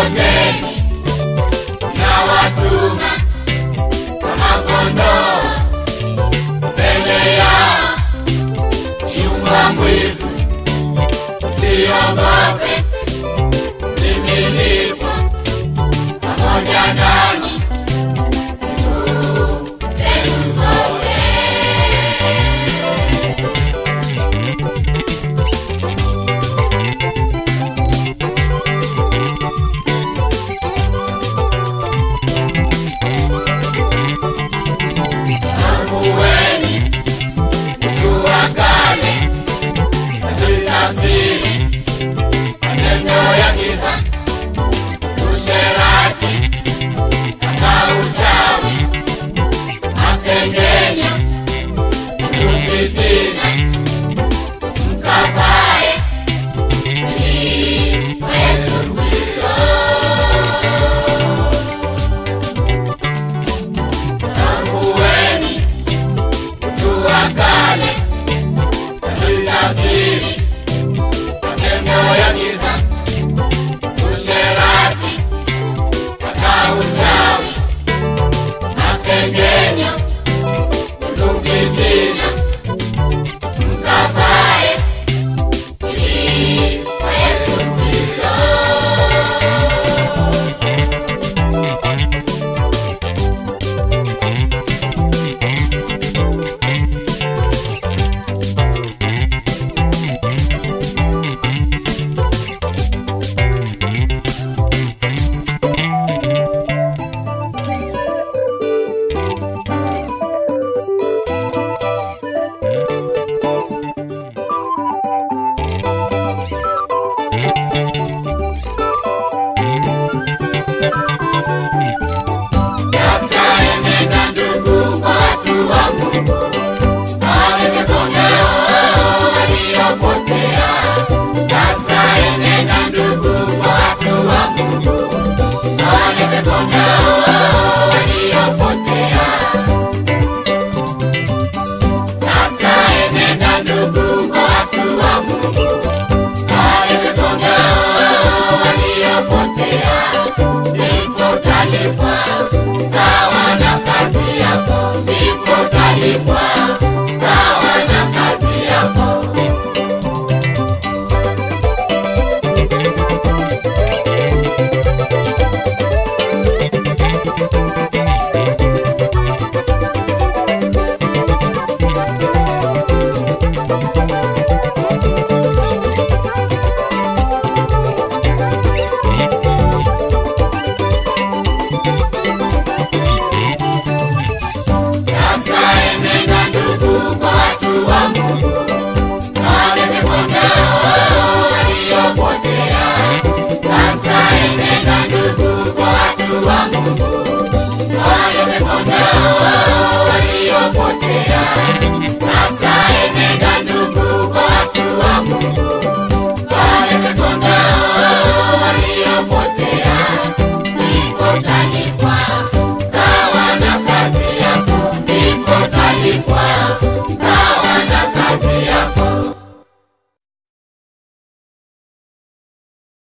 wageni na watuma kama kondoo mbele yao nyumba mwitu. Usiogope, mimi nipo pamoja nanyi siku zenu zote. Amueni mtu wa kale katika siri, maneno ya giza, usherati, hata uchawi, masengenyo, ufitina, mkafae ni Yesu Kristo. Amueni mtu wa kale katika siri, maneno ya giza, usherati, hata uchawi, masengenyo, ufitina, mkafae ni Yesu Kristo. Sasa enenda ndugu kwa watu wa Mungu, walete kondoo waliopotea. Sasa enenda ndugu kwa watu wa Mungu, walete kondoo waliopotea. Sasa enenda ndugu kwa watu wa Mungu, walete kondoo waliopotea. Ndipo utalipwa sawa na kazi yako, ndipo utalipwa sawa na kazi yako. Sasa enenda ndugu kwa watu wa Mungu, walete kondoo waliopotea. Sasa enenda ndugu kwa watu wa Mungu, walete kondoo waliopotea. Sasa enenda ndugu kwa watu wa Mungu, walete kondoo waliopotea. Ndipo utalipwa sawa na kazi yako, ndipo utalipwa sawa na kazi yako.